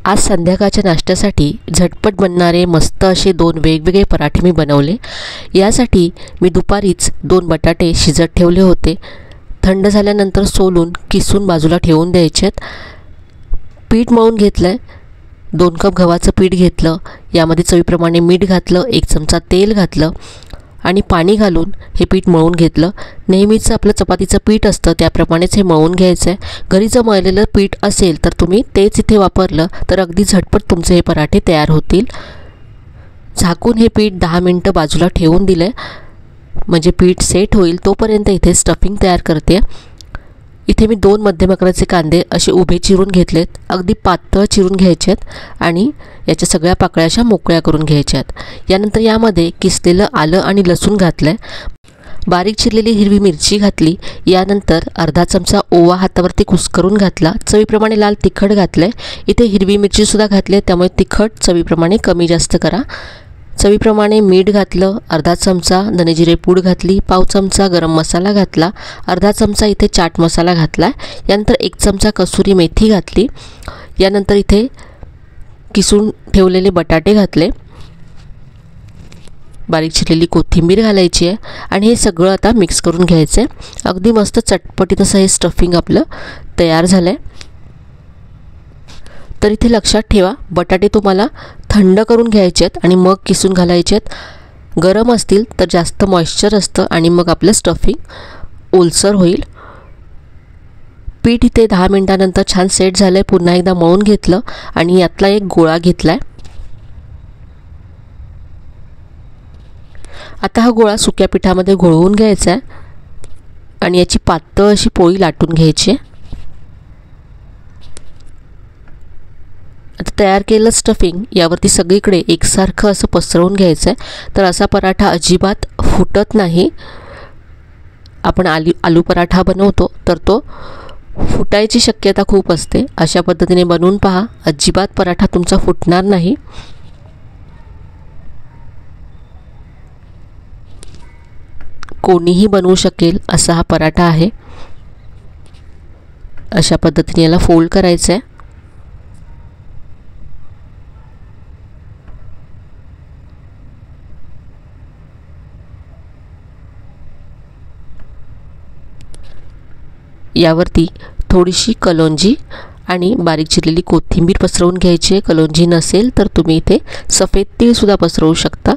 आज संध्याकाळच्या नाश्त्यासाठी झटपट बनणारे मस्त असे 2 वेगवेगळे पराठे मी बनवले। यासाठी मी दुपारीच 2 बटाटे शिजत ठेवले होते। थंड झाल्यानंतर सोलून किसून बाजूला ठेवून द्यायचेत। पीठ मळून घेतलं, 2 कप गव्हाचं पीठ घेतलं, यामध्ये चवीप्रमाणे मीठ घातलं, 1 चमचा तेल घातलं आणि पाणी घालून हे पीठ मळून घेतलं। नेहमीचं आपलं चपातीचं पीठ असतं त्याप्रमाणेच हे मळून घ्यायचं आहे। घरी जर मळलेलं पीठ असेल तर तुम्ही तेच इथे वापरलं तर अगदी झटपट तुमचे हे पराठे तयार होतील। झाकून हे पीठ 10 मिनिटं बाजूला ठेवून दिले म्हणजे पीठ सेट होईल। तोपर्यंत इथे स्टफिंग तयार करते। इथे मी 2 मध्यम आकाराचे कांदे असे उभे चिरून घेतलेत, अगदी पातळ चिरून घ्यायचेत आणि याच्या सगळ्या पाकळ्या अशा मोकळ्या करून घ्यायच्यात। यानंतर यामध्ये किसलेलं आलं आणि लसूण घातलंय, बारीक चिरलेली हिरवी मिरची घातली, यानंतर अर्धा चमचा ओवा हातावरती कुस्करून घातला, चवीप्रमाणे लाल तिखट घातलंय। इथे हिरवी मिरची सुद्धा घातली त्यामुळे तिखट चवीप्रमाणे कमी जास्त करा। चवीप्रमाणे मीठ घातलं, अर्धा चमचा धनेजिरे पूड घातली, पाव चमचा गरम मसाला घातला, अर्धा चमचा इथे चाट मसाला घातला, यानंतर 1 चमचा कसुरी मेथी घातली, यानंतर इथे किसून ठेवलेले बटाटे घातले, बारीक चिरलेली कोथिंबीर घालायची आहे आणि हे सगळं आता मिक्स करून घ्यायचं आहे। अगदी मस्त चटपटीत असं हे स्टफिंग आपलं तयार झालंय। तर इथे लक्षात ठेवा, बटाटे तुम्हाला थंड करून घ्यायचे आहेत आणि मग किसून घालायचे आहेत। गरम असतील तर जास्त मॉइश्चर असतं आणि मग आपलं स्टफिंग ओलसर होईल। पीठ इथे 10 मिनिटांनंतर छान सेट झालंय। पुन्हा एकदा मळून घेतलं आणि यातला एक गोळा घेतलाय। आता हा गोळा सुक्या पिठामध्ये घोळवून घ्यायचा आहे आणि याची पातळ अशी पोळी लाटून घ्यायची आहे। आता तयार केलेलं स्टफिंग यावरती सगळीकडे एकसारखं असं पसरवून घ्यायचं आहे। तर असा पराठा अजिबात फुटत नाही। आपण आलू पराठा बनवतो तर तो फुटायची शक्यता खूप असते। अशा पद्धतीने बनवून पहा, अजिबात पराठा तुमचा फुटणार नाही। कोणीही बनवू शकेल असा हा पराठा आहे। अशा पद्धतीने याला फोल्ड करायचं आहे। यावरती थोडीशी कलोंजी आणि बारीक चिरलेली कोथिंबीर पसरवून घ्यायची आहे। कलोंजी नसेल तर तुम्ही इथे सफेद तीळ सुद्धा पसरवू शकता।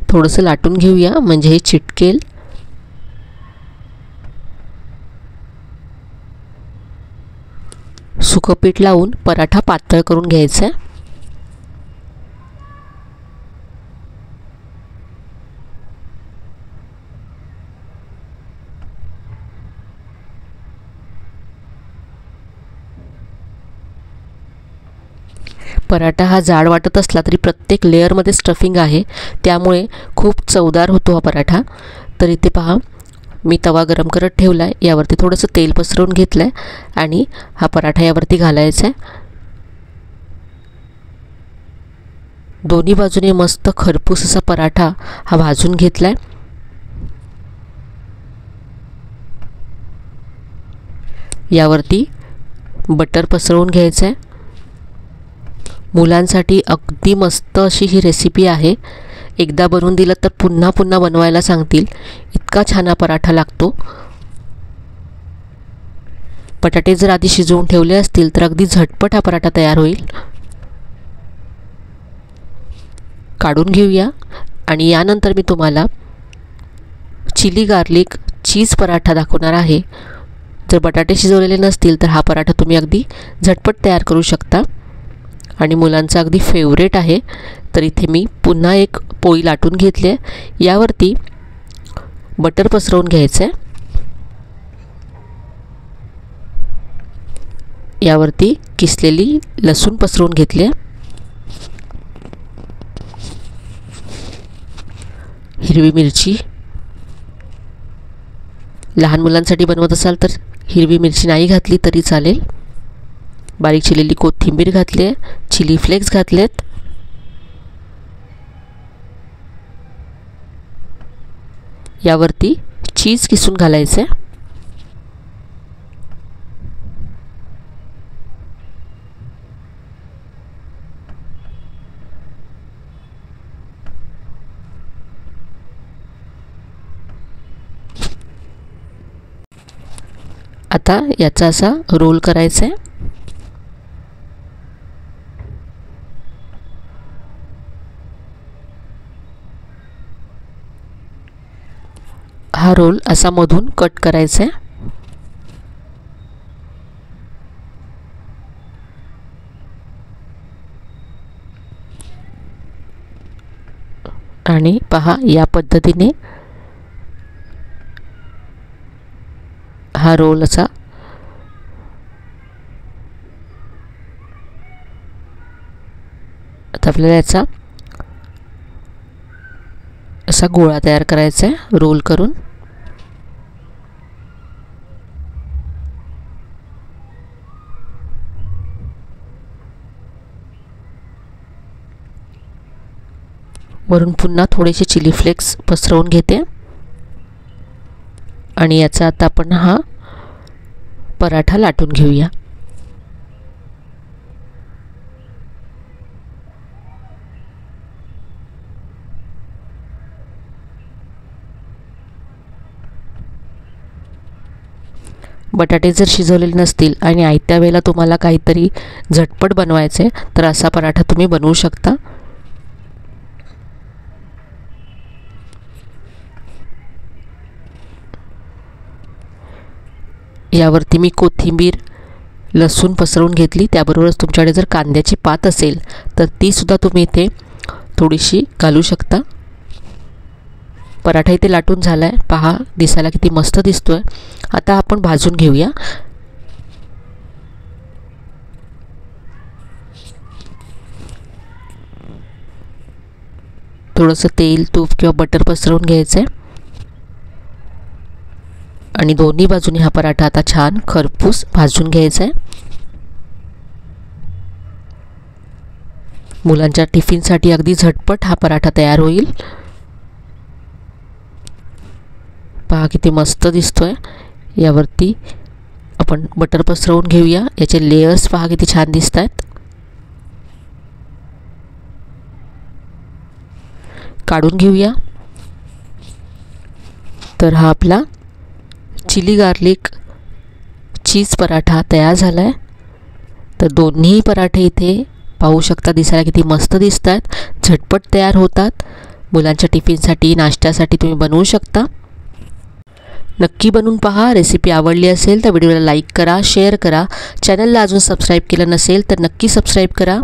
थोडंसं लाटून घेऊया म्हणजे हे चिटकेल। सुकं पीठ लावून पराठा पातळ करून घ्यायचा आहे। पराठा हा जाड वाटत असला तरी प्रत्येक लेअरमध्ये स्टफिंग आहे त्यामुळे खूप चवदार होतो हा पराठा। तर इथे पहा, मी तवा गरम करत ठेवला आहे, यावरती थोडंसं तेल पसरवून घेतलं आहे आणि हा पराठा यावरती घालायचा आहे। दोन्ही बाजूने मस्त खरपूस असा पराठा हा भाजून घेतला आहे। यावरती बटर पसरवून घ्यायचं आहे। मुलांसाठी अगदी मस्त अशी ही रेसिपी आहे। एकदा बनवून दिलं तर पुन्हा पुन्हा बनवायला सांगतील, इतका छान हा पराठा लागतो। बटाटे जर आधी शिजवून ठेवले असतील तर अगदी झटपट हा पराठा तयार होईल। काढून घेऊया आणि यानंतर मी तुम्हाला चिली गार्लिक चीज पराठा दाखवणार आहे। जर बटाटे शिजवलेले नसतील तर हा पराठा तुम्ही अगदी झटपट तयार करू शकता आणि मुलांचा अगदी फेवरेट आहे। तर इथे मी पुन्हा एक पोळी लाटून घेतली आहे, यावरती बटर पसरवून घ्यायचं आहे। यावरती किसलेली लसूण पसरवून घेतली आहे, हिरवी मिरची, लहान मुलांसाठी बनवत असाल तर हिरवी मिरची नाही घातली तरी चालेल, बारीक चिरलेली कोथिंबीर घातली आहे, चिली फ्लेक्स घातलेत, यावरती चीज किसून घालायचं आहे। आता याचा असा रोल करायचा आहे. हा रोल असा मधून कट करायचा आहे. आणि पहा या पद्धतीने हा रोल असा आता आपल्याला याचा असा गोळा तयार करायचा आहे रोल करून. वरून पुन्हा थोडेसे चिली फ्लेक्स पसरवून घेते आणि याचा आता आपण हा पराठा लाटून घेऊया. बटाटे जर शिजवलेले नसतील आणि आयत्या वेळेला तुम्हाला काहीतरी झटपट बनवायचे तर असा पराठा तुम्ही बनवू शकता. यावरती मी कोथिंबीर लसूण पसरवून घेतली. त्याबरोबरच तुमच्याकडे जर कांद्याची पात असेल तर ती सुद्धा तुम्ही इथे थोडीशी घालू शकता. पराठा इथे लाटून झाला आहे. पहा दिसायला किती मस्त दिसतोय. आता आपण भाजून घेऊया. थोडंसं तेल तूप किंवा बटर पसरवून घ्यायचं आहे आणि दोन्ही बाजूनी हा पराठा आता छान खरपूस भाजून घ्यायचा आहे. मुलांच्या टिफिनसाठी अगदी झटपट हा पराठा तयार होईल. पहा किती मस्त दिसतोय. यावरती आपण बटर पसरवून घेऊया. याचे लेयर्स पहा किती छान दिसत आहेत. काढून घेऊया. तर हा आपला चिली गार्लिक चीज पराठा तयार झाला आहे. तर दोन्ही पराठे इथे पाहू शकता दिसायला किती मस्त दिसत आहेत. झटपट तयार होतात. मुलांच्या टिफिनसाठी नाश्त्यासाठी तुम्ही बनवू शकता. नक्की बनवून पहा. रेसिपी आवडली असेल तर व्हिडिओला लाईक करा, शेअर करा. चॅनलला अजून सबस्क्राईब केलं नसेल तर नक्की सबस्क्राईब करा.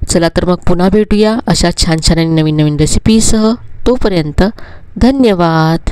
चला तर मग पुन्हा भेटूया अशा छान छान आणि नवीन नवीन रेसिपीसह. तोपर्यंत धन्यवाद.